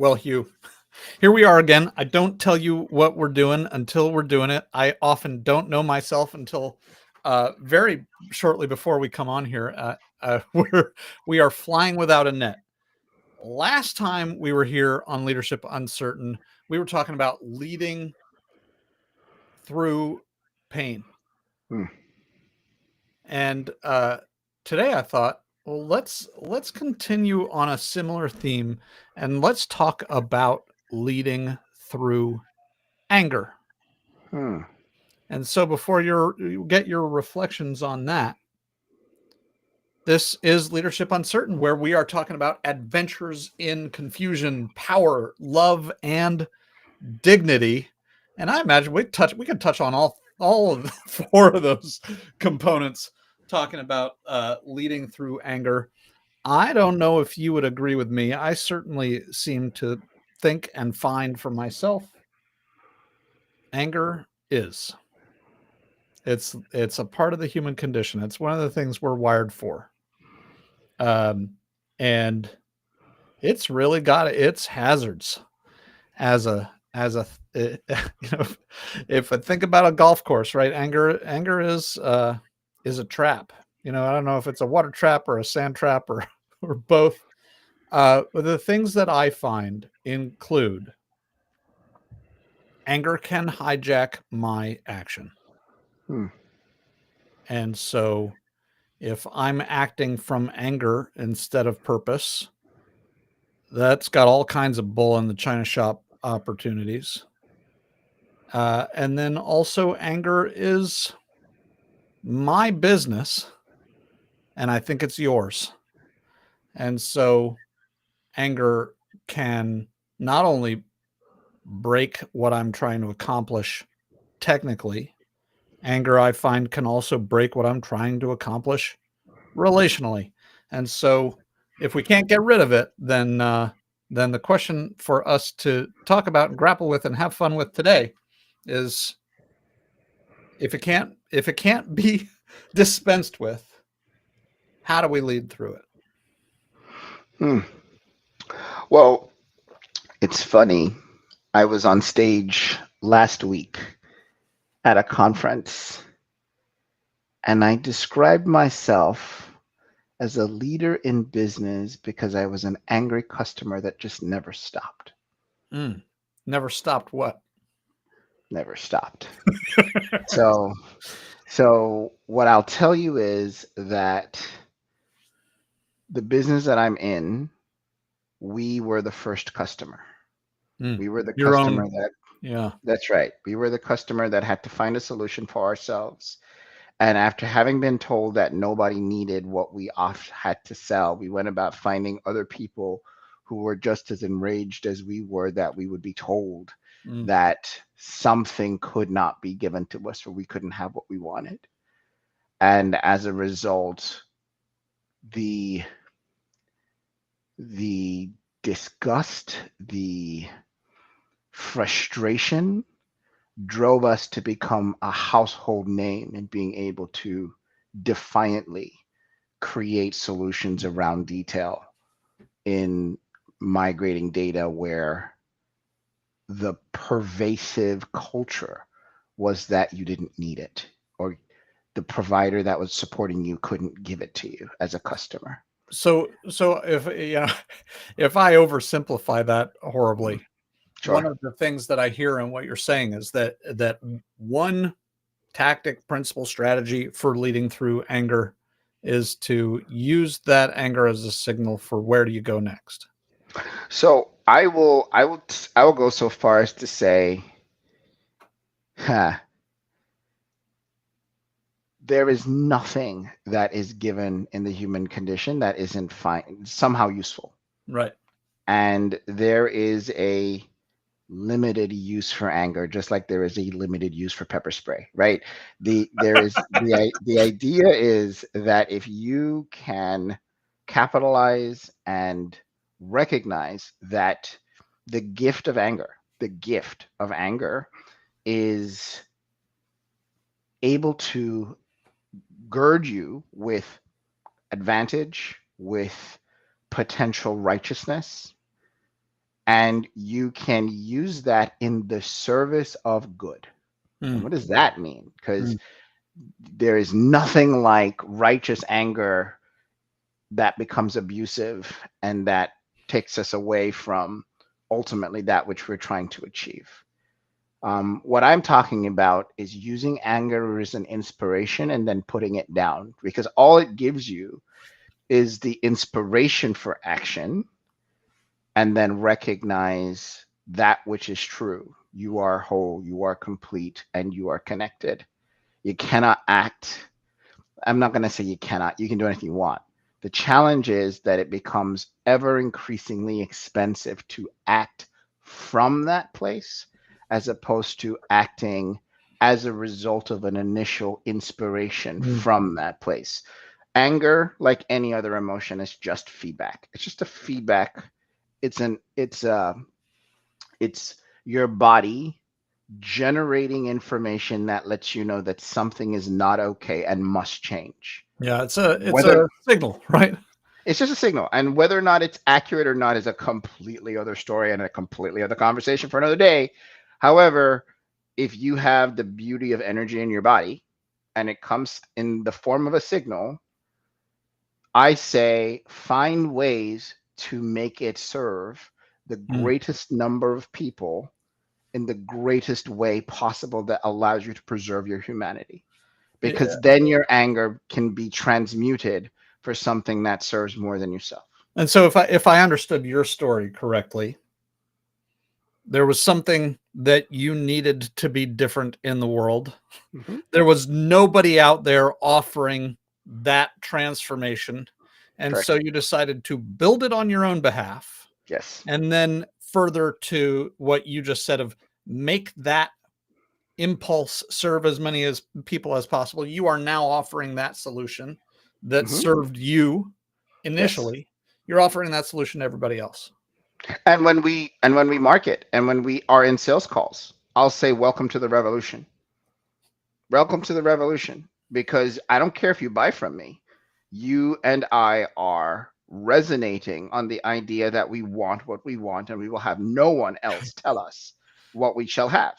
Well, Hugh, here we are again. I don't tell you what we're doing until we're doing it. I often don't know myself until very shortly before we come on here. We are flying without a net. Last time we were here on Leadership Uncertain, we were talking about leading through pain. Hmm. And today I thought, well, let's continue on a similar theme, and let's talk about leading through anger. Hmm. And so before you get your reflections on that, this is Leadership Uncertain, where we are talking about adventures in confusion, power, love, and dignity. And I imagine we could touch on all of the four of those components, talking about leading through anger. I don't know if you would agree with me. I certainly seem to think and find for myself anger is. It's a part of the human condition. It's one of the things we're wired for. Um, and it's really got its hazards as a you know, if I think about a golf course, right? Anger is a trap. You know, I don't know if it's a water trap or a sand trap or or both. But the things that I find include anger can hijack my action. Hmm. And so if I'm acting from anger instead of purpose, that's got all kinds of bull in the china shop opportunities. And then also, anger is my business, and I think it's yours. And so, anger can not only break what I'm trying to accomplish technically, anger I find can also break what I'm trying to accomplish relationally. And so, if we can't get rid of it, then the question for us to talk about and grapple with and have fun with today is, if it can't be dispensed with, how do we lead through it? Hmm. Well, it's funny. I was on stage last week at a conference, and I described myself as a leader in business because I was an angry customer that just never stopped. Mm. Never stopped what? Never stopped. So, so what I'll tell you is that the business that I'm in, we were the first customer. Mm. We were the Your customer own, that, yeah. that's right. We were the customer that had to find a solution for ourselves. And after having been told that nobody needed what we had to sell, we went about finding other people who were just as enraged as we were that we would be told Mm. that something could not be given to us or we couldn't have what we wanted. And as a result, the the disgust, the frustration drove us to become a household name in being able to defiantly create solutions around detail in migrating data where the pervasive culture was that you didn't need it or the provider that was supporting you couldn't give it to you as a customer. So if if I oversimplify that Mm. horribly, one Sure. of the things that I hear in what you're saying is that one tactic, principle, strategy for leading through anger is to use that anger as a signal for where do you go next. So I will go so far as to say, huh, there is nothing that is given in the human condition that isn't somehow useful. Right. And there is a limited use for anger, just like there is a limited use for pepper spray, right? The idea is that if you can capitalize and recognize that the gift of anger is able to gird you with advantage, with potential righteousness, and you can use that in the service of good. And Mm, what does that mean? Because mm. there is nothing like righteous anger that becomes abusive and that takes us away from ultimately that which we're trying to achieve. What I'm talking about is using anger as an inspiration and then putting it down, because all it gives you is the inspiration for action, and then recognize that which is true. You are whole, you are complete, and you are connected. You cannot act. I'm not going to say you cannot, you can do anything you want. The challenge is that it becomes ever increasingly expensive to act from that place as opposed to acting as a result of an initial inspiration Mm. from that place. Anger, like any other emotion, is just feedback. It's just a feedback. It's your body generating information that lets you know that something is not okay and must change. Yeah, it's Whether a signal, right? it's just a signal, and whether or not it's accurate or not is a completely other story and a completely other conversation for another day. However, if you have the beauty of energy in your body and it comes in the form of a signal, I say find ways to make it serve the Mm. greatest number of people in the greatest way possible that allows you to preserve your humanity. Yeah. Because then your anger can be transmuted for something that serves more than yourself. And so if I understood your story correctly, there was something that you needed to be different in the world. Mm-hmm. There was nobody out there offering that transformation. And so Correct. you decided to build it on your own behalf. Yes. And then further to what you just said of make that impulse serve as many as people as possible. You are now offering that solution that Mm-hmm. served you Yes. initially. You're offering that solution to everybody else. And when we market and when we are in sales calls, I'll say welcome to the revolution. Welcome to the revolution, because I don't care if you buy from me. You and I are resonating on the idea that we want what we want and we will have no one else tell us what we shall have.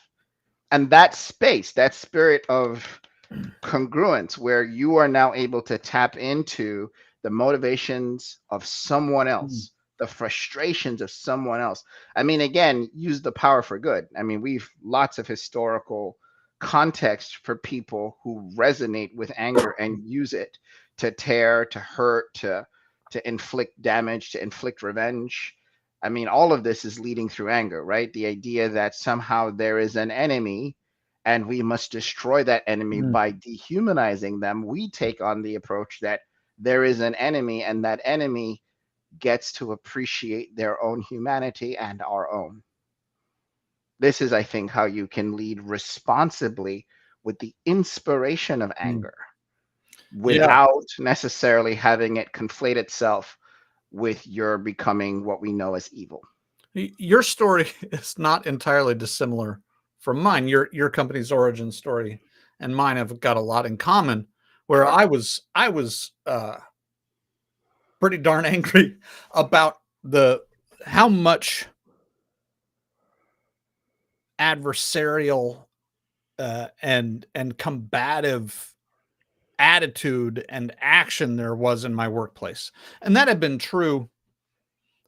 And that space, that spirit of congruence, where you are now able to tap into the motivations of someone Mm, else, the frustrations of someone else. I mean, again, use the power for good. I mean, we've lots of historical context for people who resonate with anger and use it to tear, to hurt, to inflict damage, to inflict revenge. I mean, all of this is leading through anger, right? The idea that somehow there is an enemy and we must destroy that enemy mm, by dehumanizing them. We take on the approach that there is an enemy and that enemy gets to appreciate their own humanity and our own. This is, I think, how you can lead responsibly with the inspiration of mm. anger Yeah. without necessarily having it conflate itself with your becoming what we know as evil. Your story is not entirely dissimilar from mine. Your company's origin story and mine have got a lot in common. Where Sure. I was pretty darn angry about the how much adversarial and combative attitude and action there was in my workplace, and that had been true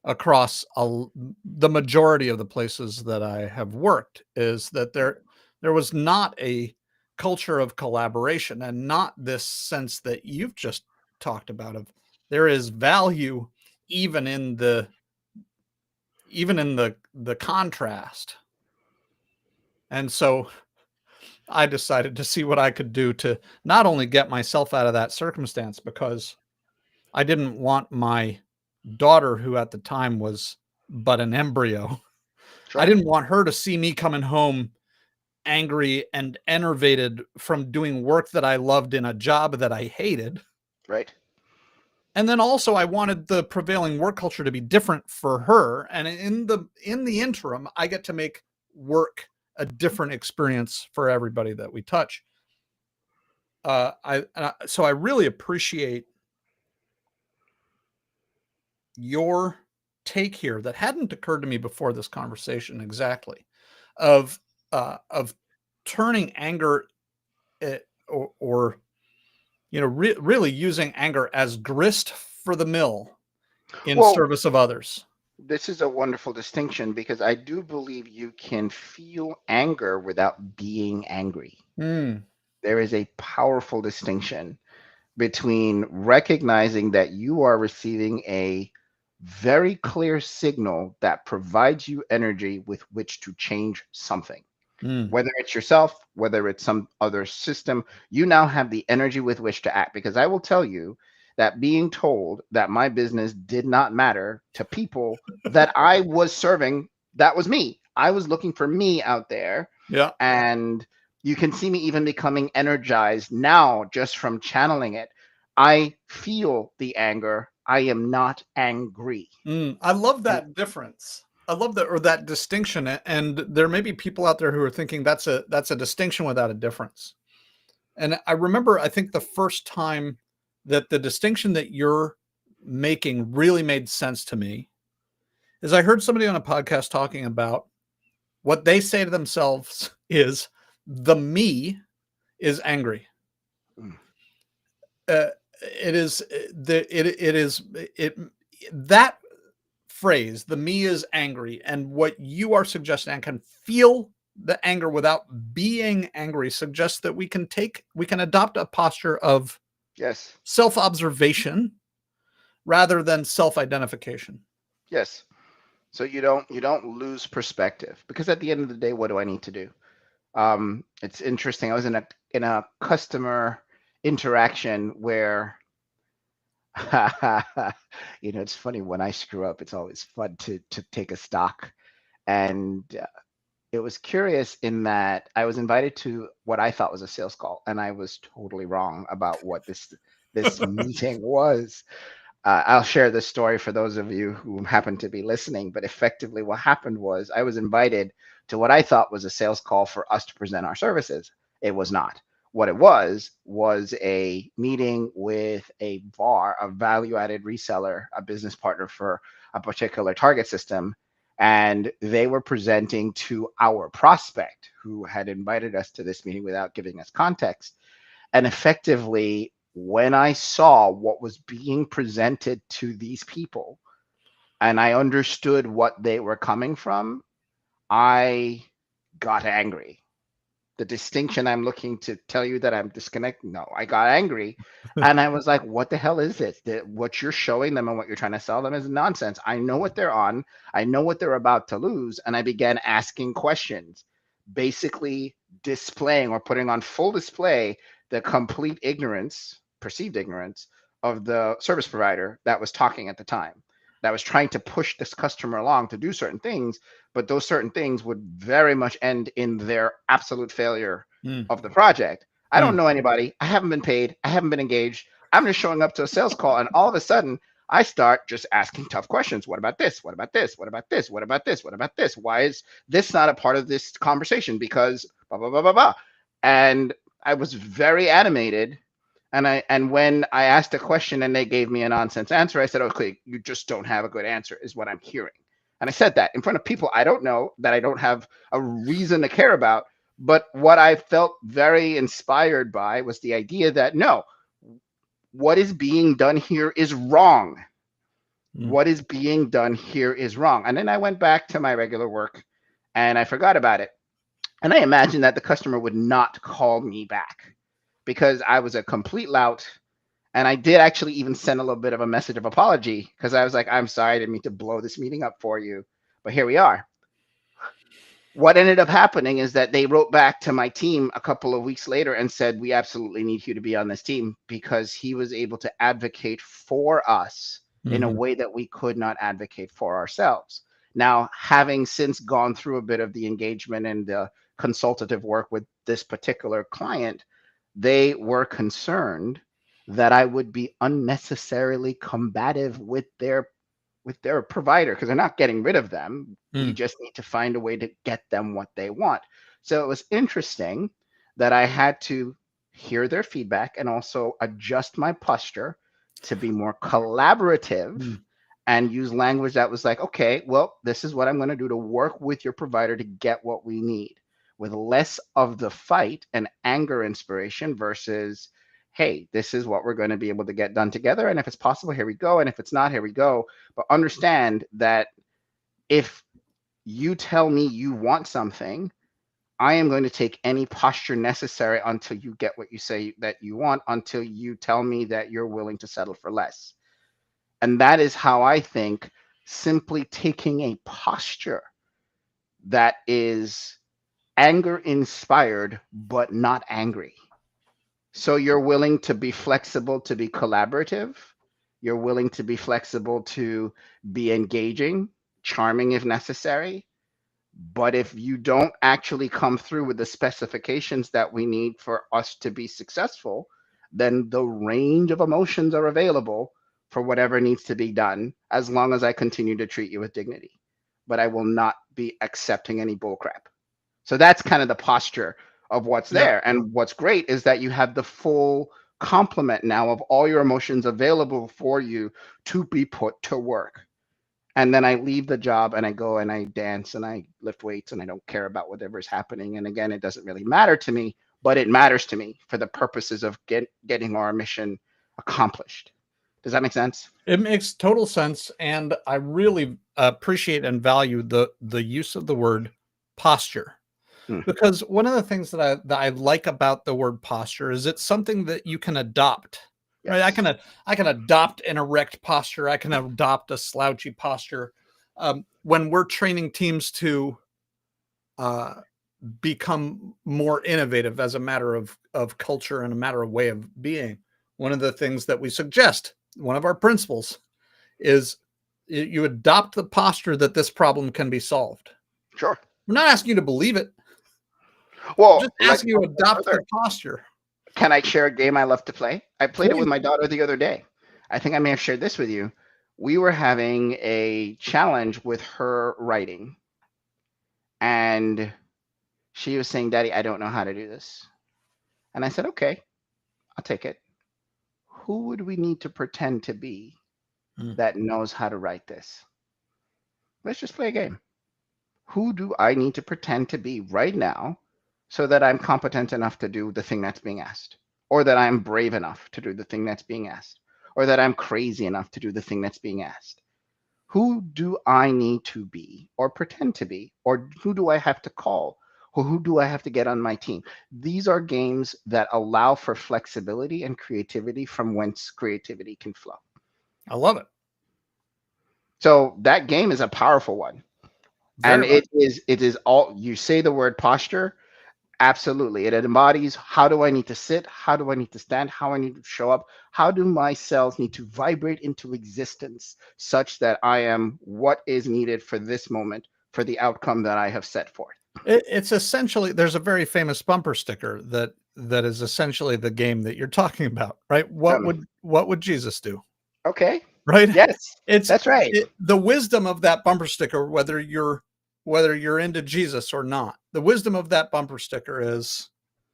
across the majority of the places that I have worked. Is that there was not a culture of collaboration and not this sense that you've just talked about of there is value even in the contrast. And so I decided to see what I could do to not only get myself out of that circumstance, because I didn't want my daughter, who at the time was but an embryo, I Sure. didn't want her to see me coming home angry and enervated from doing work that I loved in a job that I hated. Right. And then also I wanted the prevailing work culture to be different for her. And in the interim, I get to make work a different experience for everybody that we touch. So I really appreciate your take here that hadn't occurred to me before this conversation exactly of turning anger or really using anger as grist for the mill in Well, service of others. this is a wonderful distinction because I do believe you can feel anger without being angry. Mm, There is a powerful distinction between recognizing that you are receiving a very clear signal that provides you energy with which to change something. mm, Whether it's yourself, whether it's some other system, you now have the energy with which to act. Because I will tell you that being told that my business did not matter to people that I was serving, that was me. I was looking for me out there. yeah. And you can see me even becoming energized now just from channeling it. I feel the anger. I am not angry. I love And that difference. I love that or that distinction. And there may be people out there who are thinking that's a distinction without a difference. And I remember, I think the first time that the distinction that you're making really made sense to me is I heard somebody on a podcast talking about what they say to themselves is the me is angry. mm, Uh, it is it is it that phrase, the me is angry, and what you are suggesting, I can feel the anger without being angry, suggests that we can adopt a posture of yes, self-observation rather than self-identification. yes. So you don't lose perspective because at the end of the day, what do I need to do? It's interesting. I was in a customer interaction where it's funny when I screw up. It's always fun to take a stock, and it was curious in that I was invited to what I thought was a sales call, and I was totally wrong about what this meeting was. I'll share this story for those of you who happen to be listening. But effectively, what happened was I was invited to what I thought was a sales call for us to present our services. It was not. What it was a meeting with a VAR, a value added reseller, a business partner for a particular target system. And they were presenting to our prospect who had invited us to this meeting without giving us context. And effectively, when I saw what was being presented to these people and I understood what they were coming from, I got angry. The distinction I'm looking to tell you that I'm disconnected. No, I got angry. And I was like, what the hell is this? What you're showing them and what you're trying to sell them is nonsense. I know what they're on. I know what they're about to lose. And I began asking questions, basically displaying or putting on full display the complete ignorance, perceived ignorance of the service provider that was talking at the time, that was trying to push this customer along to do certain things, but those certain things would very much end in their absolute failure Mm, of the project. I don't mm. know anybody. I haven't been paid. I haven't been engaged. I'm just showing up to a sales call, and all of a sudden, I start just asking tough questions. What about this? What about this? What about this? What about this? What about this? Why is this not a part of this conversation? Because blah blah blah blah blah. And I was very animated. And when I asked a question and they gave me a nonsense answer, I said, "Okay, you just don't have a good answer," is what I'm hearing. And I said that in front of people I don't know, that I don't have a reason to care about. But what I felt very inspired by was the idea that no, what is being done here is wrong. Mm. What is being done here is wrong. And then I went back to my regular work and I forgot about it. And I imagined that the customer would not call me back because I was a complete lout. And I did actually even send a little bit of a message of apology because I was like, I'm sorry, I didn't mean to blow this meeting up for you. But here we are. What ended up happening is that they wrote back to my team a couple of weeks later and said, we absolutely need you to be on this team because he was able to advocate for us in a Mhm. way that we could not advocate for ourselves. Now, having since gone through a bit of the engagement and the consultative work with this particular client, they were concerned that I would be unnecessarily combative with their provider because they're not getting rid of them. We Mm. just need to find a way to get them what they want. So it was interesting that I had to hear their feedback and also adjust my posture to be more collaborative Mm. and use language that was like, okay, well, this is what I'm going to do to work with your provider to get what we need, with less of the fight and anger inspiration versus, hey, this is what we're going to be able to get done together. And if it's possible, here we go. And if it's not, here we go. But understand that if you tell me you want something, I am going to take any posture necessary until you get what you say that you want, until you tell me that you're willing to settle for less. And that is how I think simply taking a posture that is anger inspired, but not angry. So you're willing to be flexible, to be collaborative. You're willing to be flexible, to be engaging, charming if necessary. But if you don't actually come through with the specifications that we need for us to be successful, then the range of emotions are available for whatever needs to be done, as long as I continue to treat you with dignity. But I will not be accepting any bullcrap. So that's kind of the posture of what's Yeah. there. And what's great is that you have the full complement now of all your emotions available for you to be put to work. And then I leave the job and I go and I dance and I lift weights and I don't care about whatever's happening. And again, it doesn't really matter to me, but it matters to me for the purposes of getting our mission accomplished. Does that make sense? It makes total sense, and I really appreciate and value the use of the word posture, Hmm. because one of the things that I like about the word posture is it's something that you can adopt. Right? I Yes. can I can adopt an erect posture. I can adopt a slouchy posture. When we're training teams to uh, become more innovative as a matter of culture and a matter of way of being, one of the things that we suggest, one of our principles, is you adopt the posture that this problem can be solved. Sure. We're not asking you to believe it. We're Well, just let's asking you go to a step adopt further. the posture. Can I share a game I love to play? I played it with Please. my daughter the other day. I think I may have shared this with you. We were having a challenge with her writing, and she was saying, Daddy, I don't know how to do this. And I said, okay, I'll take it. Who would we need to pretend to be Mm. that knows how to write this? Let's just play a game. Who do I need to pretend to be right now so that I'm competent enough to do the thing that's being asked? Or that I'm brave enough to do the thing that's being asked? Or that I'm crazy enough to do the thing that's being asked? Who do I need to be or pretend to be? Or who do I have to call? Or who do I have to get on my team? These are games that allow for flexibility and creativity from whence creativity can flow. I love it So that game is a powerful one. And very much. it is all you say the word posture. Absolutely. It embodies how do I need to sit? How do I need to stand? How I need to show up? How do my cells need to vibrate into existence such that I am what is needed for this moment for the outcome that I have set forth? It's essentially, there's a very famous bumper sticker that is essentially the game that you're talking about, right? Tell me. What would Jesus do? Okay. Right? Yes, It's that's right. the wisdom of that bumper sticker, whether you're into Jesus or not. The wisdom of that bumper sticker is,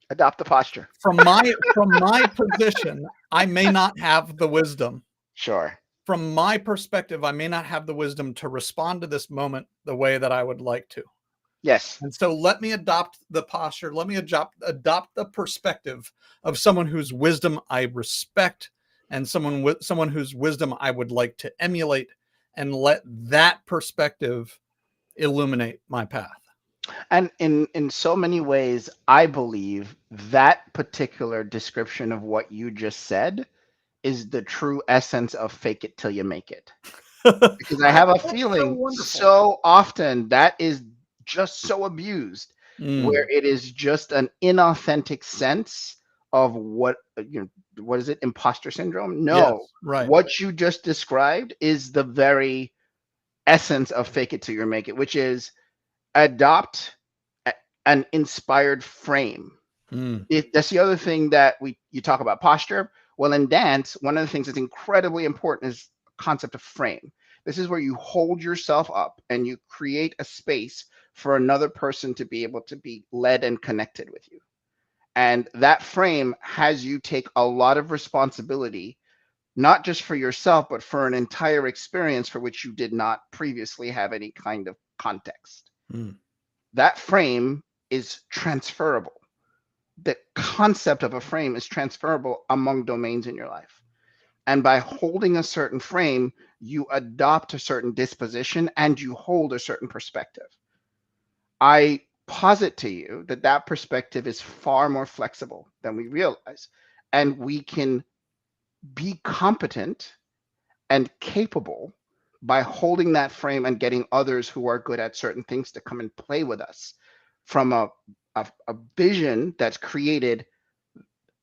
Adopt the posture. from my position, I may not have the wisdom. Sure. From my perspective, I may not have the wisdom to respond to this moment the way that I would like to. Yes. And so let me adopt the posture. Let me adopt the perspective of someone whose wisdom I respect, and someone whose wisdom I would like to emulate, and let that perspective illuminate my path. And in so many ways, I believe that particular description of what you just said is the true essence of fake it till you make it. Because I have a That's so feeling wonderful. so often that is just so abused, where Mm, it is just an inauthentic sense of what what is it, imposter syndrome? No, yes, right. what you just described is the very essence of fake it till you make it, which is adopt a- an inspired frame. Mm, That's the other thing that we you talk about posture. Well, in dance, one of the things that's incredibly important is concept of frame. This is where you hold yourself up and you create a space for another person to be able to be led and connected with you. And that frame has you take a lot of responsibility not just for yourself, but for an entire experience for which you did not previously have any kind of context. Mm. That frame is transferable. The concept of a frame is transferable among domains in your life. And by holding a certain frame, you adopt a certain disposition and you hold a certain perspective. I posit to you that that perspective is far more flexible than we realize. And we can be competent and capable by holding that frame and getting others who are good at certain things to come and play with us from a vision that's created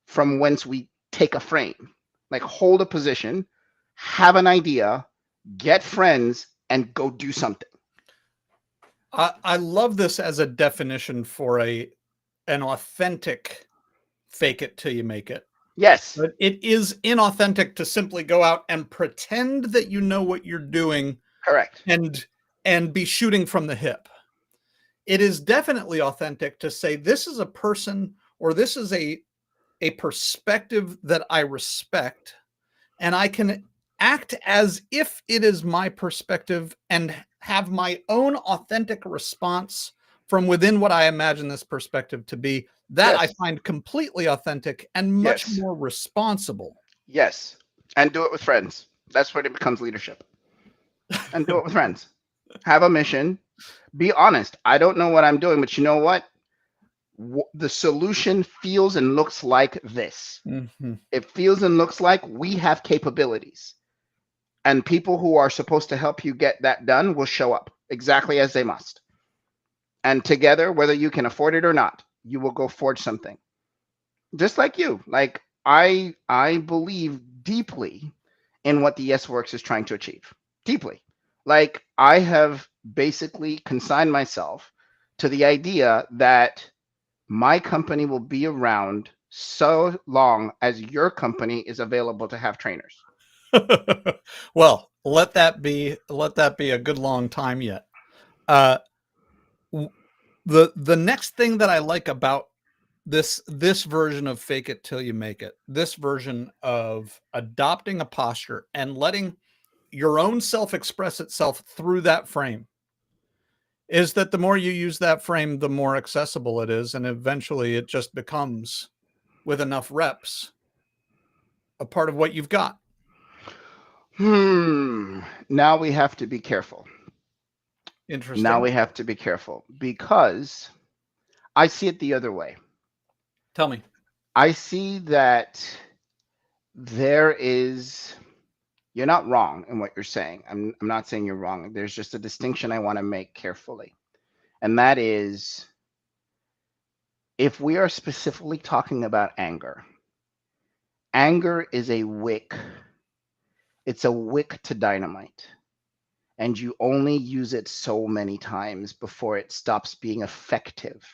from whence we take a frame. Like hold a position, have an idea, get friends, and go do something. I love this as a definition for an authentic fake it till you make it. Yes, But it is inauthentic to simply go out and pretend that you know what you're doing correct. and be shooting from the hip. It is definitely authentic to say this is a person or this is a perspective that I respect, and I can act as if it is my perspective and have my own authentic response from within what I imagine this perspective to be. That I Yes, find completely authentic and much yes, more responsible. yes. And do it with friends. That's when it becomes leadership. And do it with friends. Have a mission. Be honest. I don't know what I'm doing, but you know what? The solution feels and looks like this. Mm-hmm. It feels and looks like we have capabilities. And people who are supposed to help you get that done will show up exactly as they must. And together, whether you can afford it or not, you will go forge something. Just like you. Like I believe deeply in what the Yes Works is trying to achieve. Deeply. Like I have basically consigned myself to the idea that my company will be around so long as your company is available to have trainers. Well, let that be a good long time yet. Uh, the next thing that I like about this version of fake it till you make it, this version of adopting a posture and letting your own self express itself through that frame, is that the more you use that frame, the more accessible it is, and eventually it just becomes, with enough reps, a part of what you've got. Now we have to be careful. Now Interesting. we have to be careful because I see it the other way. Tell me. I see that there is, you're not wrong in what you're saying. I'm not saying you're wrong. There's just a distinction I want to make carefully. And that is if we are specifically talking about anger, anger is a wick. It's a wick to dynamite. And you only use it so many times before it stops being effective.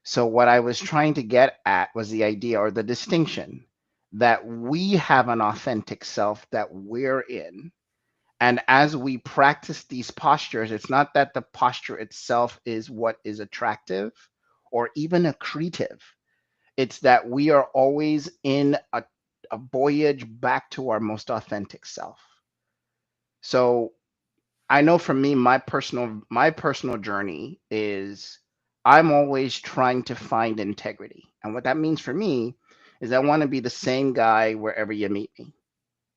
So, what I was trying to get at was the idea or the distinction that we have an authentic self that we're in. And as we practice these postures, it's not that the posture itself is what is attractive or even accretive. It's that we are always in a voyage back to our most authentic self. So I know for me, my personal journey is I'm always trying to find integrity. And what that means for me is I want to be the same guy wherever you meet me.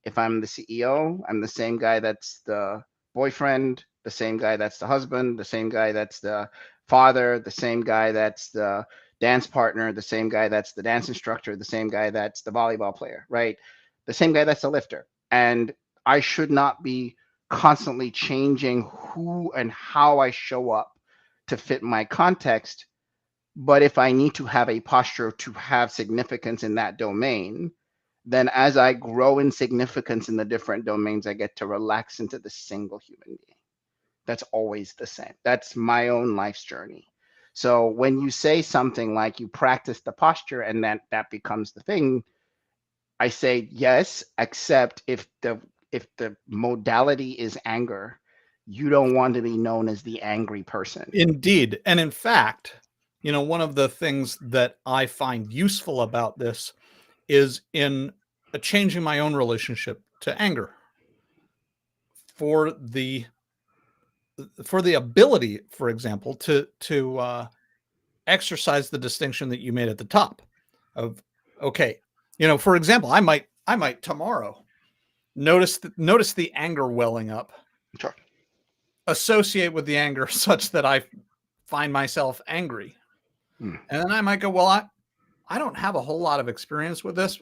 If I'm the CEO, I'm the same guy that's the boyfriend, the same guy that's the husband, the same guy that's the father, the same guy that's the dance partner, the same guy that's the dance instructor, the same guy that's the volleyball player, right? The same guy that's the lifter. And I should not be constantly changing who and how I show up to fit my context. But if I need to have a posture to have significance in that domain, then as I grow in significance in the different domains, I get to relax into the single human being. That's always the same. That's my own life's journey. So when you say something like you practice the posture and then that becomes the thing, I say yes, except if the modality is anger, you don't want to be known as the angry person. Indeed. And in fact, one of the things that I find useful about this is in changing my own relationship to anger for the ability, for example, to exercise the distinction that you made at the top of, okay, for example, I might tomorrow notice the anger welling up, Sure. associate with the anger such that I find myself angry, Mm. and then I might go, well, I don't have a whole lot of experience with this,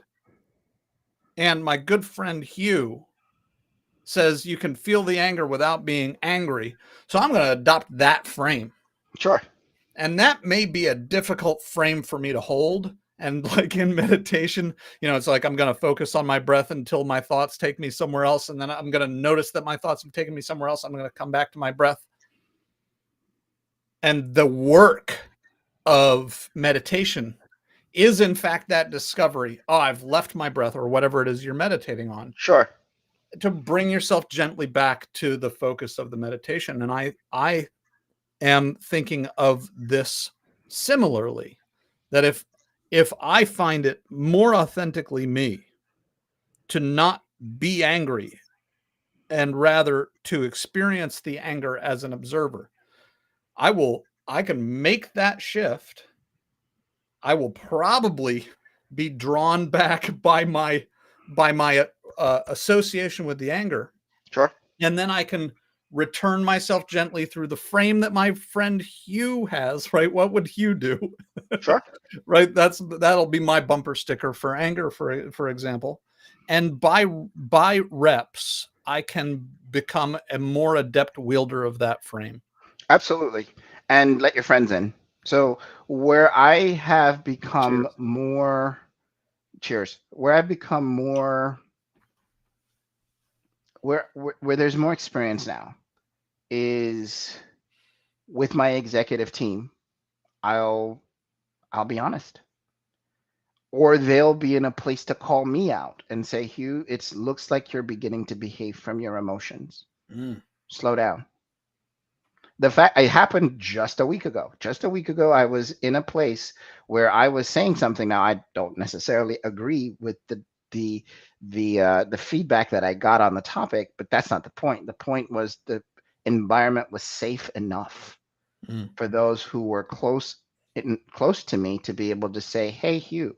and my good friend Hugh says you can feel the anger without being angry, so I'm going to adopt that frame. Sure. And that may be a difficult frame for me to hold. And like in meditation, it's like I'm going to focus on my breath until my thoughts take me somewhere else. And then I'm going to notice that my thoughts have taken me somewhere else. I'm going to come back to my breath. And the work of meditation is, in fact, that discovery. Oh, I've left my breath, or whatever it is you're meditating on, Sure. to bring yourself gently back to the focus of the meditation. And I am thinking of this similarly, that if I find it more authentically me to not be angry and rather to experience the anger as an observer, I can make that shift. I will probably be drawn back by my association with the anger, Sure. and then I can return myself gently through the frame that my friend Hugh has, right? What would Hugh do? Sure. Right? That'll be my bumper sticker for anger, for example. And by reps, I can become a more adept wielder of that frame. Absolutely. And let your friends in. So where I have become Cheers. more, cheers, where I've become more, where there's more experience now is with my executive team. I'll I'll be honest. Or they'll be in a place to call me out and say, Hugh, it looks like you're beginning to behave from your emotions. Mm. Slow down. The fact it happened just a week ago. Just a week ago, I was in a place where I was saying something. Now, I don't necessarily agree with the feedback that I got on the topic, but that's not the point. The point was the environment was safe enough Mm. for those who were close to me to be able to say, "Hey, Hugh,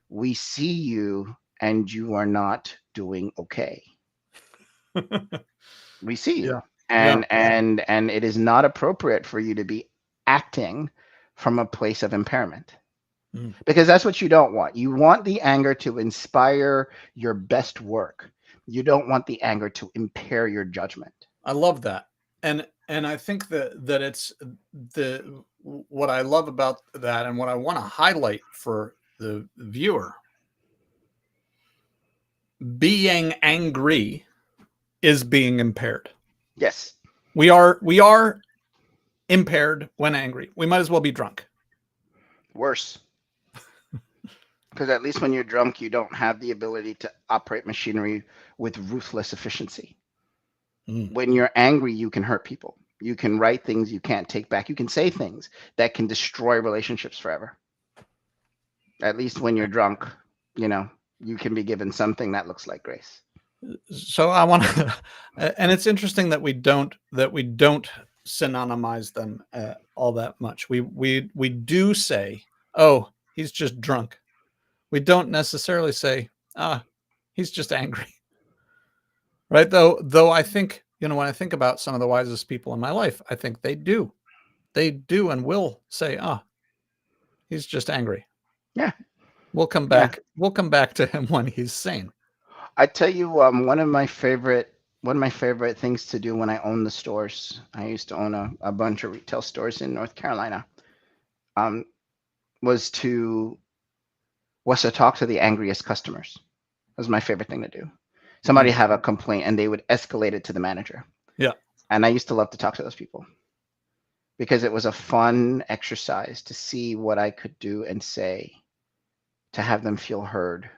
we see you, and you are not doing okay. We see you, Yeah. Yeah. and it is not appropriate for you to be acting from a place of impairment." Mm. Because that's what you don't want. You want the anger to inspire your best work. You don't want the anger to impair your judgment. I love that. And I think that it's the what I love about that, and what I want to highlight for the viewer, being angry is being impaired. Yes, We are impaired when angry. We might as well be drunk. worse. Because at least when you're drunk, you don't have the ability to operate machinery with ruthless efficiency. Mm. When you're angry, you can hurt people. You can write things you can't take back. You can say things that can destroy relationships forever. At least when you're drunk, you know, you can be given something that looks like grace. So I want to, and it's interesting that we don't synonymize them all that much. We do say, oh, he's just drunk. We don't necessarily say, ah, he's just angry, right? Though I think, when I think about some of the wisest people in my life, I think they do and will say, ah, he's just angry. Yeah, We'll come yeah. back. We'll come back to him when he's sane. I tell you, one of my favorite things to do when I owned the stores. I used to own a bunch of retail stores in North Carolina. Um, was to was to talk to the angriest customers. That was my favorite thing to do. Somebody Mm. have a complaint and they would escalate it to the manager. Yeah. And I used to love to talk to those people because it was a fun exercise to see what I could do and say to have them feel heard,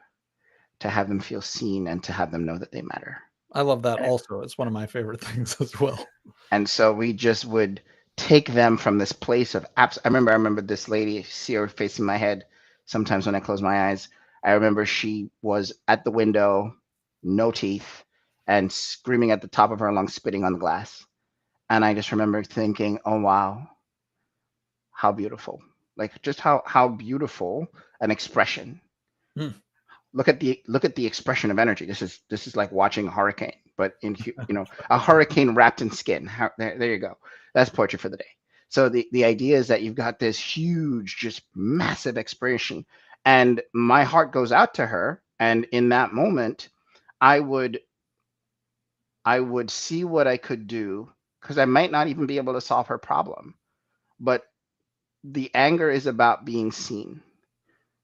to have them feel seen, and to have them know that they matter. I love that And, it, also. It's one of my favorite things as well. and so we just would take them from this place of I remember this lady, see her facing my head sometimes when I close my eyes. I remember she was at the window, no teeth, and screaming at the top of her lungs, spitting on the glass. And I just remember thinking, oh, wow, how beautiful. Like just how beautiful an expression. Hmm. Look at the expression of energy. This is like watching a hurricane, but a hurricane wrapped in skin. There you go. That's poetry for the day. So the idea is that you've got this huge, just massive expression, and my heart goes out to her. And in that moment, I would I would see what I could do, because I might not even be able to solve her problem, but the anger is about being seen.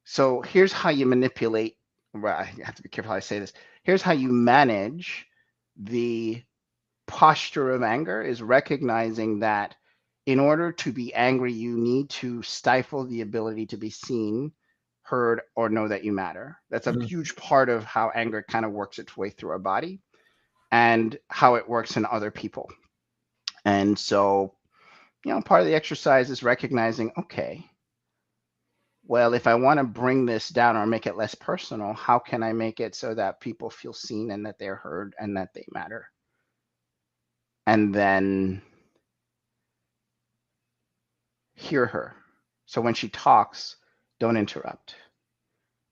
So here's how you manipulate. Well, I have to be careful how I say this. Here's how you manage the posture of anger is recognizing that in order to be angry, you need to stifle the ability to be seen, heard, or know that you matter. That's a Hmm. huge part of how anger kind of works its way through our body and how it works in other people. And so, part of the exercise is recognizing, okay, well, if I want to bring this down or make it less personal, how can I make it so that people feel seen and that they're heard and that they matter? And then hear her. So when she talks, don't interrupt.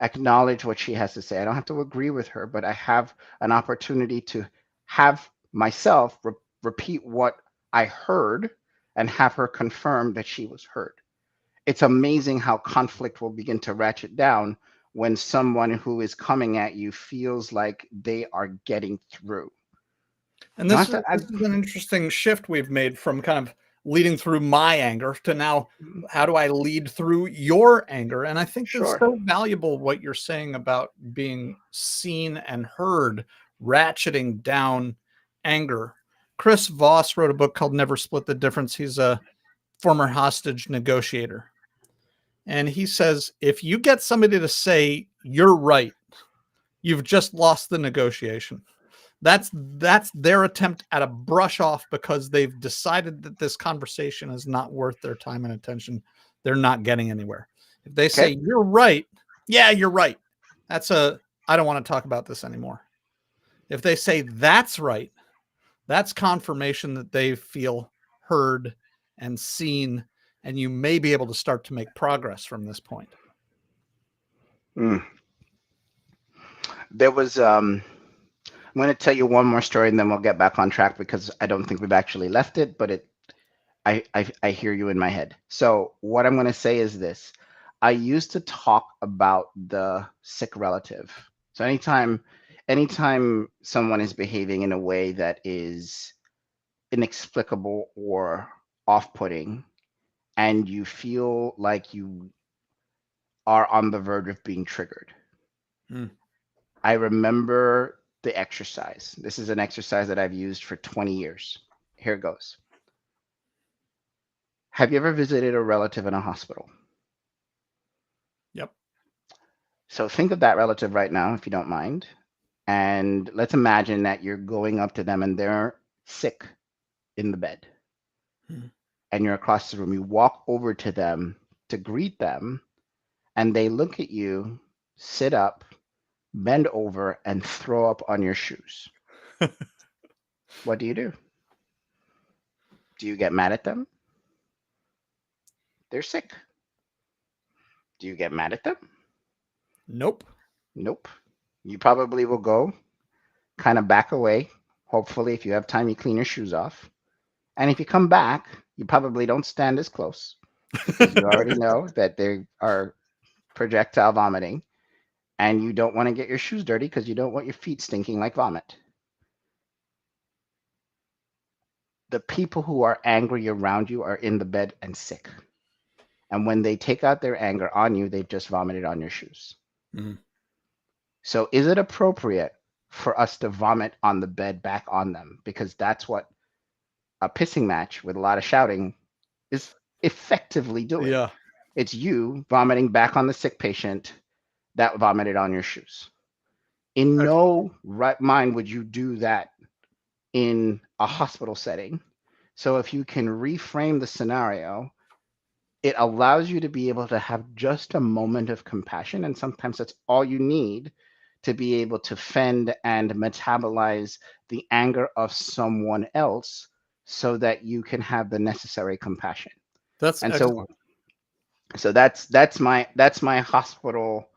Acknowledge what she has to say. I don't have to agree with her, but I have an opportunity to have myself repeat what I heard and have her confirm that she was heard. It's amazing how conflict will begin to ratchet down when someone who is coming at you feels like they are getting through. And You don't this have is to. this is an interesting shift we've made from kind of leading through my anger to now how do I lead through your anger? And I think that's Sure. so valuable what you're saying about being seen and heard, ratcheting down anger. Chris Voss wrote a book called Never Split the Difference. He's a former hostage negotiator. And he says if you get somebody to say you're right, you've just lost the negotiation. That's their attempt at a brush off because they've decided that this conversation is not worth their time and attention. They're not getting anywhere. If they Okay. say you're right, yeah, you're right. That's a I don't want to talk about this anymore. If they say that's right, that's confirmation that they feel heard and seen, and you may be able to start to make progress from this point. Mm. There was. I'm going to tell you one more story, and then we'll get back on track because I don't think we've actually left it, but it. I hear you in my head. So what I'm going to say is this: I used to talk about the sick relative. So anytime someone is behaving in a way that is inexplicable or off-putting, and you feel like you are on the verge of being triggered, Mm. I remember the exercise. This is an exercise that I've used for 20 years. Here it goes. Have you ever visited a relative in a hospital? Yep. So think of that relative right now, if you don't mind. And let's imagine that you're going up to them and they're sick in the bed. Mm. And you're across the room. You walk over to them to greet them, and they look at you, sit up, bend over, and throw up on your shoes. What do you do? Do you get mad at them? They're sick. Do you get mad at them? Nope. Nope. You probably will go kind of back away. Hopefully, if you have time, you clean your shoes off. And if you come back, you probably don't stand as close because you already know that they are projectile vomiting and you don't want to get your shoes dirty because you don't want your feet stinking like vomit. The people who are angry around you are in the bed and sick. And when they take out their anger on you, they've just vomited on your shoes. Mm. So is it appropriate for us to vomit on the bed back on them? Because that's what a pissing match with a lot of shouting is effectively doing. Yeah. It's you vomiting back on the sick patient that vomited on your shoes. In no right mind would you do that in a hospital setting. So if you can reframe the scenario, it allows you to be able to have just a moment of compassion. And sometimes that's all you need to be able to fend and metabolize the anger of someone else so that you can have the necessary compassion. That's And excellent. so that's my hospital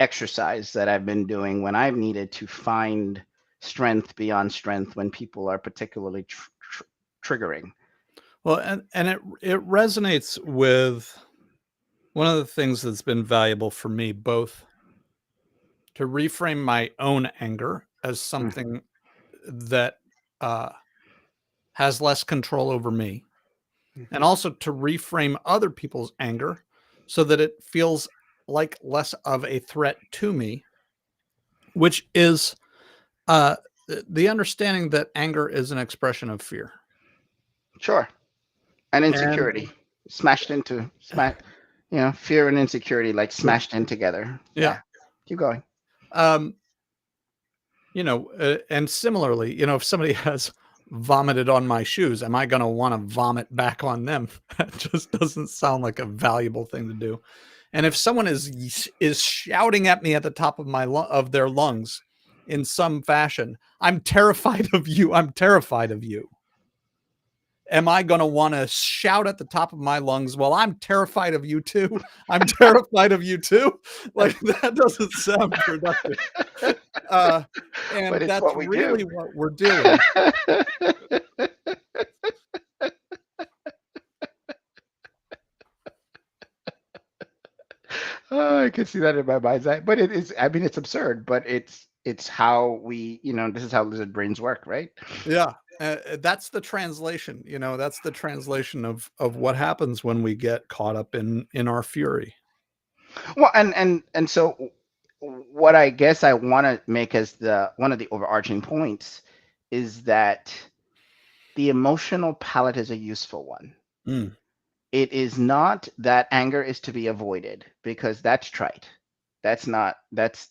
exercise that I've been doing when I've needed to find strength beyond strength when people are particularly triggering. Well, and it resonates with one of the things that's been valuable for me, both to reframe my own anger as Mm, something that uh, has less control over me, and mhm. also to reframe other people's anger so that it feels like less of a threat to me, which is uh, the understanding that anger is an expression of fear. Sure. And And insecurity smashed into fear and insecurity like yeah, smashed in together. yeah. Yeah. Keep going. Um, and similarly, if somebody has vomited on my shoes, am I going to want to vomit back on them? That just doesn't sound like a valuable thing to do. And if someone is shouting at me at the top of of their lungs in some fashion, I'm terrified of you. I'm terrified of you. Am I going to want to shout at the top of my lungs? Well, I'm terrified of you too. I'm terrified of you too. Like that doesn't sound productive. Uh, But and it's that's what we do. really what we're doing. Oh, I can see that in my mind's eye. But it is, I mean, it's absurd, but it's how this is how lizard brains work, right? Yeah. That's the translation, that's the translation of what happens when we get caught up in our fury. Well, and so what I guess I want to make as the one of the overarching points is that the emotional palette is a useful one. Mm, It is not that anger is to be avoided because that's trite. That's not that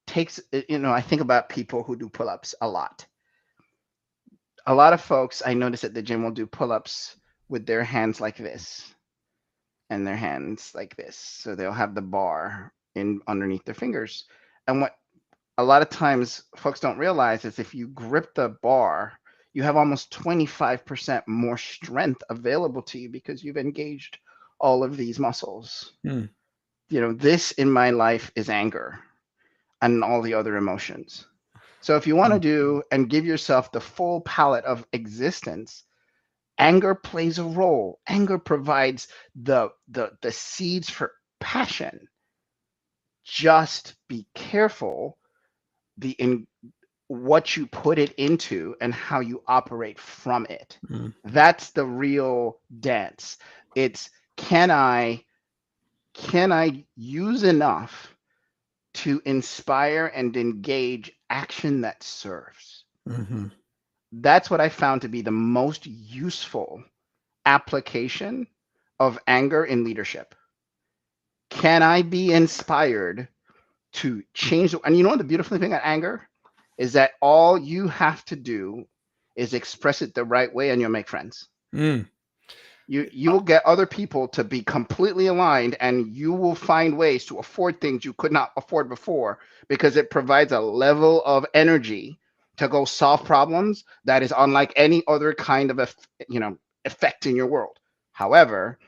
takes I think about people who do pull-ups a lot. A lot of folks I notice at the gym will do pull-ups with their hands like this and their hands like this. So they'll have the bar in underneath their fingers. And what a lot of times folks don't realize is if you grip the bar, you have almost 25% more strength available to you because you've engaged all of these muscles. mm, This in my life is anger and all the other emotions. So if you want to mm, do and give yourself the full palette of existence, anger plays a role. Anger provides the seeds for passion. Just be careful the in what you put it into and how you operate from it. mm, That's the real dance. It's can I use enough to inspire and engage action that serves? mhm, That's what I found to be the most useful application of anger in leadership. Can I be inspired to change? And you know what the beautiful thing about anger is that all you have to do is express it the right way and you'll make friends. mm. You will get other people to be completely aligned and you will find ways to afford things you could not afford before because it provides a level of energy to go solve problems that is unlike any other kind of effect in your world. However,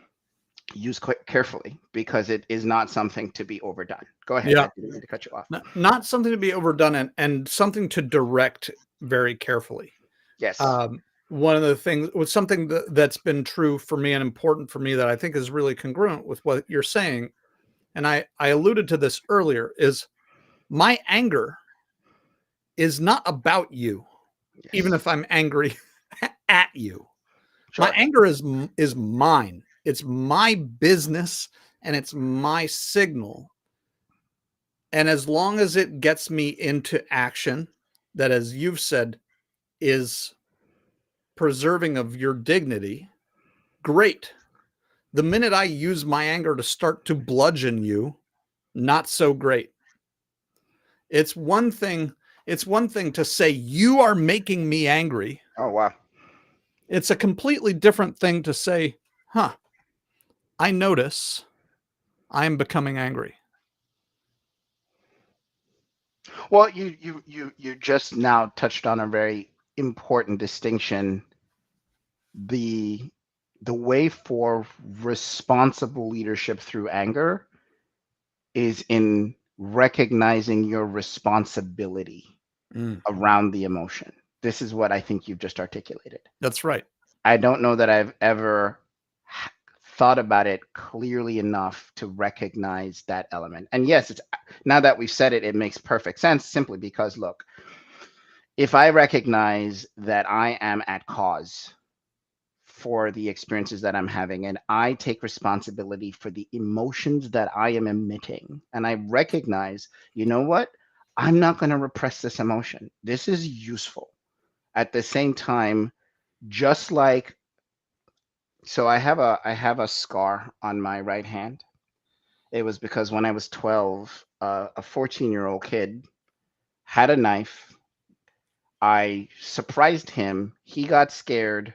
use quite carefully because it is not something to be overdone. Go ahead. Yeah. I didn't mean to cut you off. Not something to be overdone, and something to direct very carefully. Yes. Um, one of the things was something that's been true for me and important for me that I think is really congruent with what you're saying. And I alluded to this earlier is my anger is not about you, even Yes. if I'm angry at you. My Sure. anger is mine. It's my business and it's my signal. And as long as it gets me into action, that, as you've said, is preserving of your dignity, great. The minute I use my anger to start to bludgeon you, not so great. It's one thing, it's one thing to say you are making me angry. Oh wow. It's a completely different thing to say, huh, I notice I am becoming angry. Well, you just now touched on a very important distinction. The the way for responsible leadership through anger is in recognizing your responsibility Mm, around the emotion. This is what I think you've just articulated. that's right. I don't know that I've ever thought about it clearly enough to recognize that element. And yes, it's now that we've said it, it makes perfect sense simply because look, if I recognize that I am at cause for the experiences that I'm having and I take responsibility for the emotions that I am emitting and I recognize, you know what? I'm not going to repress this emotion. This is useful. At the same time, just like I have a scar on my right hand. It was because when I was 12, a 14-year-old kid had a knife. I surprised him. He got scared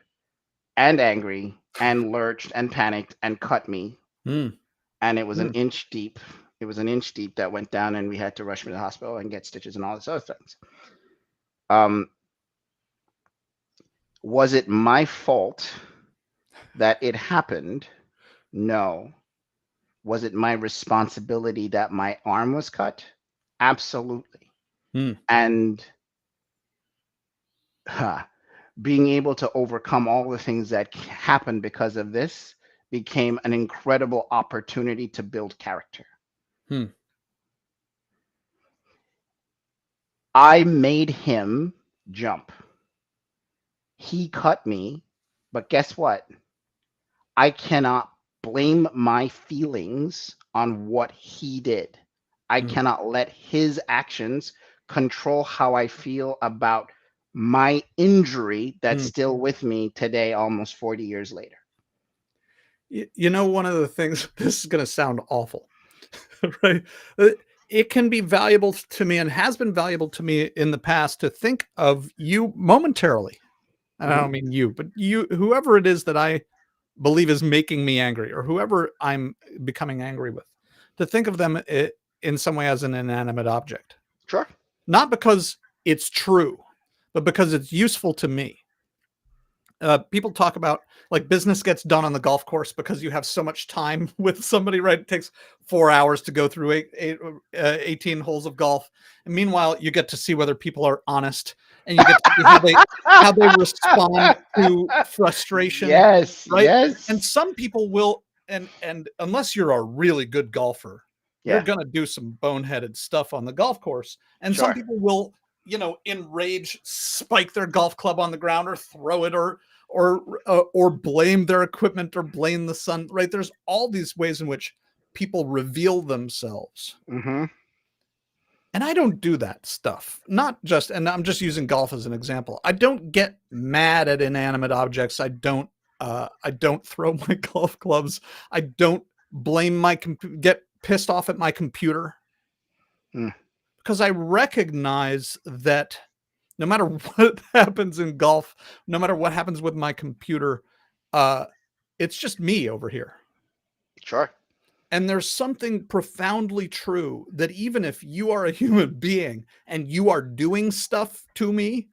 and angry and lurched and panicked and cut me. Mm, And it was an mm, inch deep. It was an inch deep that went down, and we had to rush me to the hospital and get stitches and all this other things. Um, was it my fault that it happened? No. Was it my responsibility that my arm was cut? Absolutely. mm. And huh, being able to overcome all the things that happened because of this became an incredible opportunity to build character. Hmm. I made him jump. He cut me, but guess what? I cannot blame my feelings on what he did. I Hmm. cannot let his actions control how I feel about my injury that's Hmm. still with me today, almost 40 years later. You know, one of the things, this is going to sound awful, right? Uh, It can be valuable to me and has been valuable to me in the past to think of you momentarily. And I Hmm. don't mean you, but you, whoever it is that I believe is making me angry or whoever I'm becoming angry with, to think of them in some way as an inanimate object. Sure. Not because it's true, but because it's useful to me. People talk about like business gets done on the golf course because you have so much time with somebody, right? It takes 4 hours to go through 18 holes of golf. And meanwhile, you get to see whether people are honest and you get to see how they respond to frustration, Yes, right? And yes. some people will, and unless you're a really good golfer, you're Yeah, gonna do some boneheaded stuff on the golf course. And some sure. people will, in rage, spike their golf club on the ground or throw it or blame their equipment or blame the sun, right? There's all these ways in which people reveal themselves, Hmm. and I don't do that stuff. Not just, and I'm just using golf as an example. I don't get mad at inanimate objects. I don't throw my golf clubs. I don't blame get pissed off at my computer, Mm, because I recognize that no matter what happens in golf, no matter what happens with my computer, uh, it's just me over here. sure. And there's something profoundly true that even if you are a human being and you are doing stuff to me,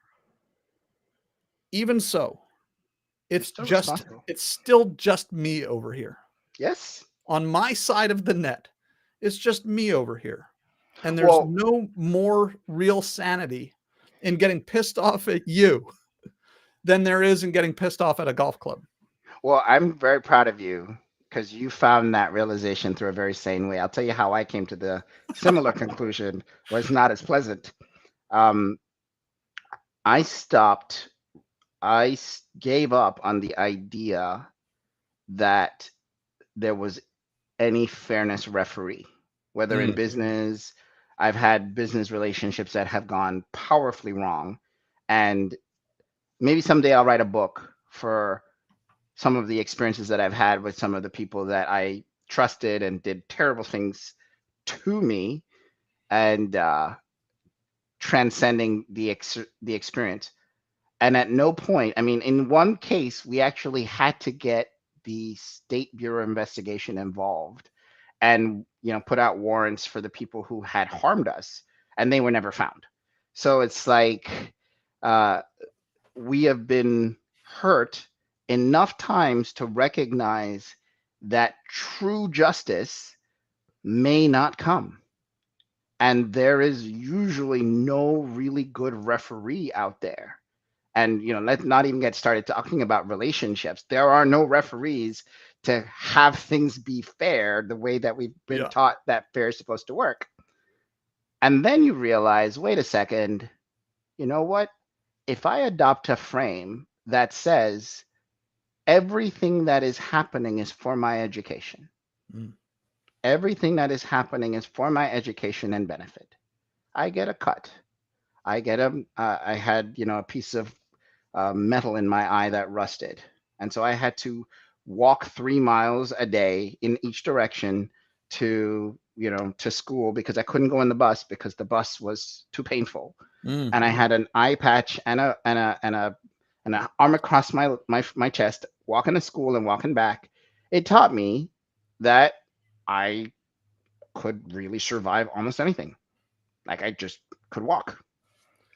even so, You're it's still just responsible. it's still just me over here. Yes. On my side of the net, it's just me over here. And there's Well, no more real sanity in getting pissed off at you than there is in getting pissed off at a golf club. well, I'm very proud of you because you found that realization through a very sane way. I'll tell you how I came to the similar conclusion was not as pleasant. Um, I stopped, gave up on the idea that there was any fairness referee, whether in Mm, business. I've had business relationships that have gone powerfully wrong. And maybe someday I'll write a book for some of the experiences that I've had with some of the people that I trusted and did terrible things to me and transcending the experience. And at no point, I mean, in one case, we actually had to get the State Bureau of Investigation involved and put out warrants for the people who had harmed us, and they were never found. So it's like uh, we have been hurt enough times to recognize that true justice may not come. And there is usually no really good referee out there. And let's not even get started talking about relationships. There are no referees to have things be fair the way that we've been Yeah. taught that fair is supposed to work. And then you realize, wait a second, you know what? If I adopt a frame that says everything that is happening is for my education, Mm. everything that is happening is for my education and benefit, I get a cut. I had, a piece of metal in my eye that rusted. And so I had to walk 3 miles a day in each direction to school because I couldn't go in the bus because the bus was too painful. Mm. And I had an eye patch and an arm across my chest, walking to school and walking back. It taught me that I could really survive almost anything. Like I just could walk.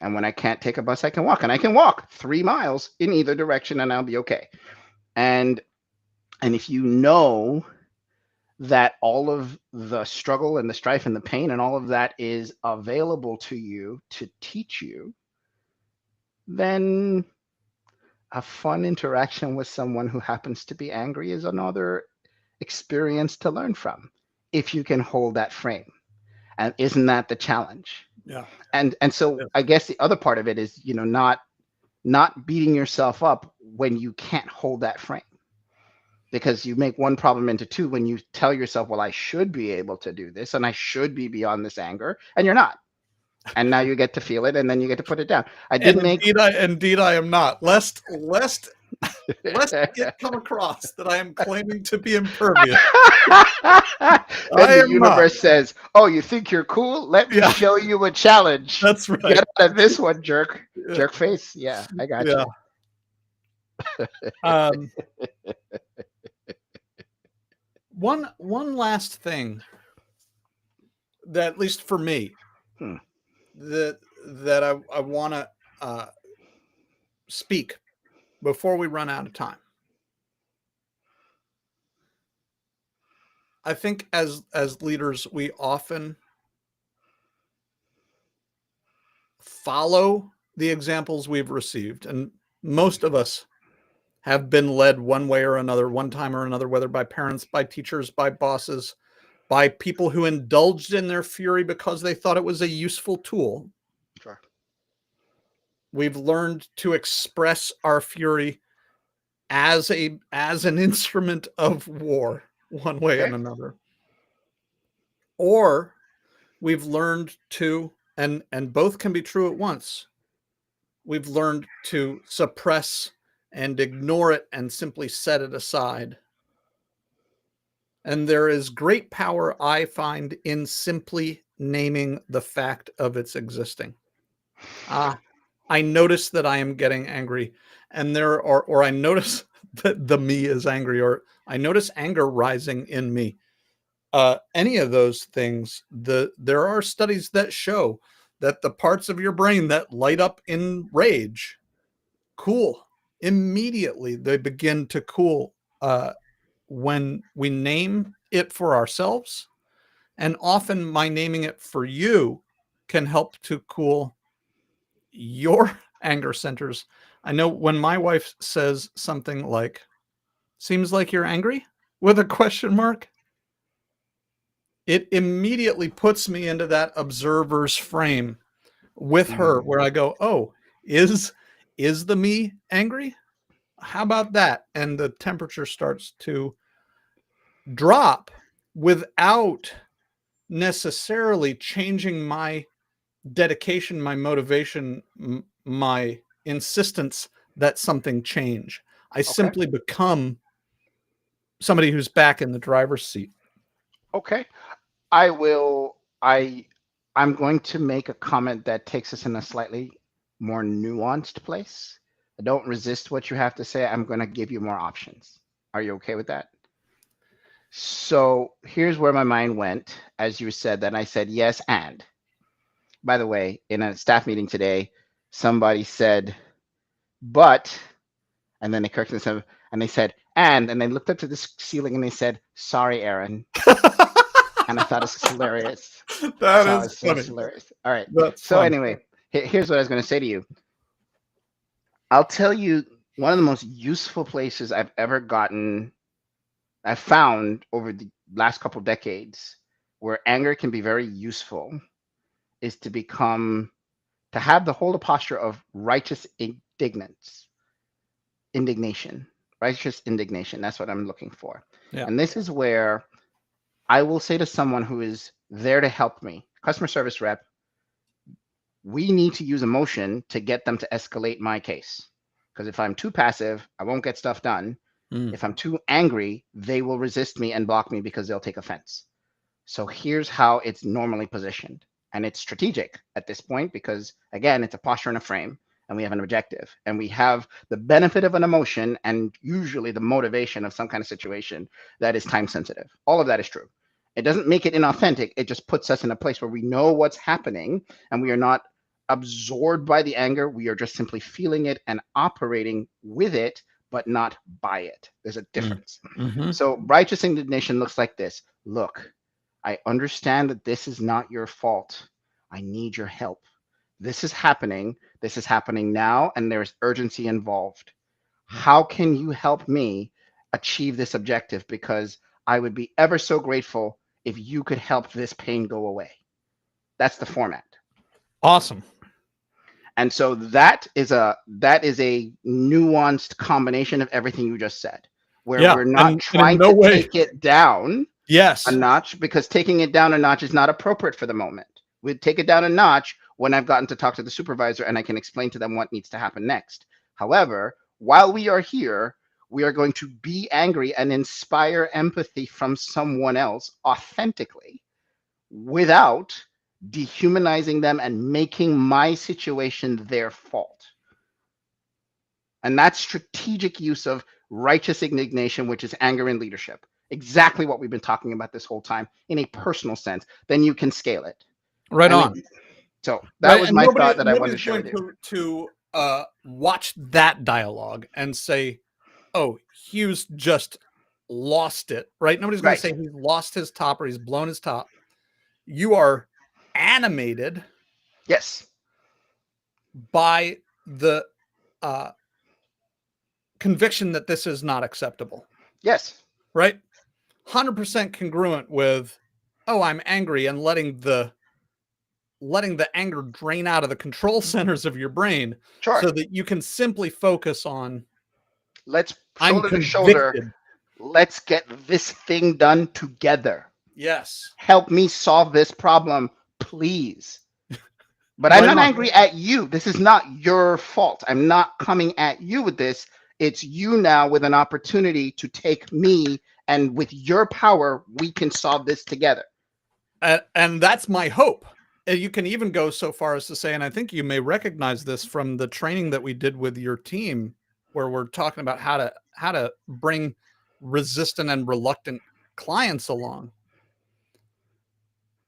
And when I can't take a bus, I can walk. And I can walk 3 miles in either direction and I'll be okay. And and if you know that all of the struggle and the strife and the pain and all of that is available to you to teach you, then a fun interaction with someone who happens to be angry is another experience to learn from if you can hold that frame. And isn't that the challenge? Yeah. And so Yes. I guess the other part of it is, not beating yourself up when you can't hold that frame, because you make one problem into two when you tell yourself, well, I should be able to do this and I should be beyond this anger, and you're not. And now you get to feel it and then you get to put it down. I did And make indeed I am not. Lest it come across that I am claiming to be impervious. then I the am not. universe says, oh, you think you're cool? Let me Yeah, show you a challenge. that's right. Get out of this one, jerk. Yeah. Jerk face. Yeah, I got Yeah. you. Um, one last thing that, at least for me, Hmm. that I want to speak before we run out of time. I think as leaders, we often follow the examples we've received, and most of us have been led one way or another, one time or another, whether by parents, by teachers, by bosses, by people who indulged in their fury because they thought it was a useful tool. Sure. We've learned to express our fury as an instrument of war, one way Okay. and another. Or we've learned to, and both can be true at once, we've learned to suppress and ignore it and simply set it aside. And there is great power, I find, in simply naming the fact of its existing. Ah, I notice that I am getting angry, and or I notice that the me is angry, or I notice anger rising in me. Any of those things, there are studies that show that the parts of your brain that light up in rage cool immediately. They begin to cool when we name it for ourselves, and often my naming it for you can help to cool your anger centers. I know when my wife says something like, seems like you're angry with a question mark, it immediately puts me into that observer's frame with her Mm. where I go, oh, is the me angry? How about that? And the temperature starts to drop without necessarily changing my dedication, my motivation, my insistence that something change. I Okay. simply become somebody who's back in the driver's seat. Okay. I will. I'm going to make a comment that takes us in a slightly more nuanced place. Don't resist what you have to say. I'm going to give you more options. Are you okay with that? So here's where my mind went as you said that. And I said, yes. And by the way, in a staff meeting today, somebody said, but, and then they corrected themselves and they said, and they looked up to the ceiling and they said, sorry, Aaron. And I thought it was hilarious. That So is it's funny. hilarious. All right. That's So fun. anyway, here's what I was going to say to you. I'll tell you one of the most useful places I've found over the last couple decades where anger can be very useful is to have the whole posture of righteous indignation, righteous indignation. That's what I'm looking for. Yeah. And this is where I will say to someone who is there to help me, customer service rep, we need to use emotion to get them to escalate my case. Because if I'm too passive, I won't get stuff done. Mm. If I'm too angry, they will resist me and block me because they'll take offense. So here's how it's normally positioned. And it's strategic at this point because, again, it's a posture and a frame, and we have an objective. And we have the benefit of an emotion and usually the motivation of some kind of situation that is time sensitive. All of that is true. It doesn't make it inauthentic. It just puts us in a place where we know what's happening and we are not absorbed by the anger. We are just simply feeling it and operating with it, but not by it. There's a difference. Mm-hmm. So righteous indignation looks like this. Look, I understand that this is not your fault. I need your help. This is happening. This is happening now, and there's urgency involved. How can you help me achieve this objective? Because I would be ever so grateful if you could help this pain go away. That's the format. Awesome. And so that is a nuanced combination of everything you just said, where we're not and in trying no to way. take it down Yes. a notch, because taking it down a notch is not appropriate for the moment. We'd take it down a notch when I've gotten to talk to the supervisor and I can explain to them what needs to happen next. However, while we are here, we are going to be angry and inspire empathy from someone else authentically without dehumanizing them and making my situation their fault. And that's strategic use of righteous indignation, which is anger in leadership. Exactly what we've been talking about this whole time in a personal sense. Then you can scale it. Right And on. So that was and my thought that I wanted to nobody's share going with you. to watch that dialogue and say, "Oh, Hugh's just lost it." Right? Nobody's going to Right. say he's lost his top or he's blown his top. You are animated Yes. by the conviction that this is not acceptable. Yes. Right? 100% congruent with, "Oh, I'm angry," and letting the anger drain out of the control centers of your brain Sure. so that you can simply focus on, Let's "I'm shoulder to shoulder. convicted." Let's get this thing done together. Yes. Help me solve this problem, please. But Right I'm not on. angry at you. This is not your fault. I'm not coming at you with this. It's you now with an opportunity to take me, and with your power, we can solve this together. And that's my hope. You can even go so far as to say, and I think you may recognize this from the training that we did with your team, where we're talking about how to bring resistant and reluctant clients along.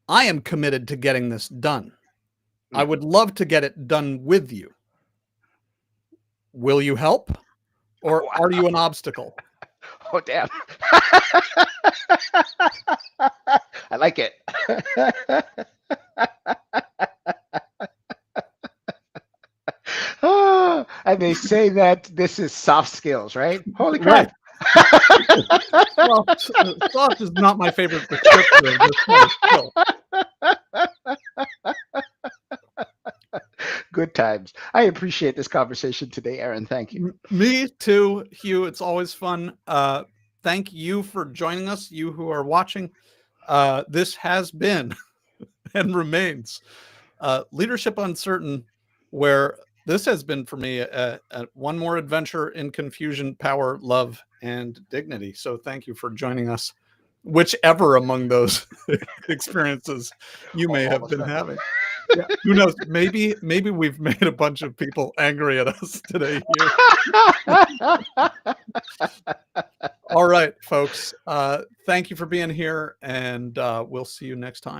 I am committed to getting this done. I would love to get it done with you. Will you help? Or Wow. are you an obstacle? Oh, damn. I like it. And they say that this is soft skills, right? Holy crap. Right. Soft is not my favorite descriptor of this kind of skill. Good times. I appreciate this conversation today, Aaron. Thank you. Me too, Hugh. It's always fun. Thank you for joining us, you who are watching. This has been and remains Leadership Uncertain, where this has been for me one more adventure in confusion, power, love, and dignity. So thank you for joining us, whichever among those experiences you may have been having. Yeah, who knows? Maybe we've made a bunch of people angry at us today here. All right, folks. Thank you for being here, and we'll see you next time.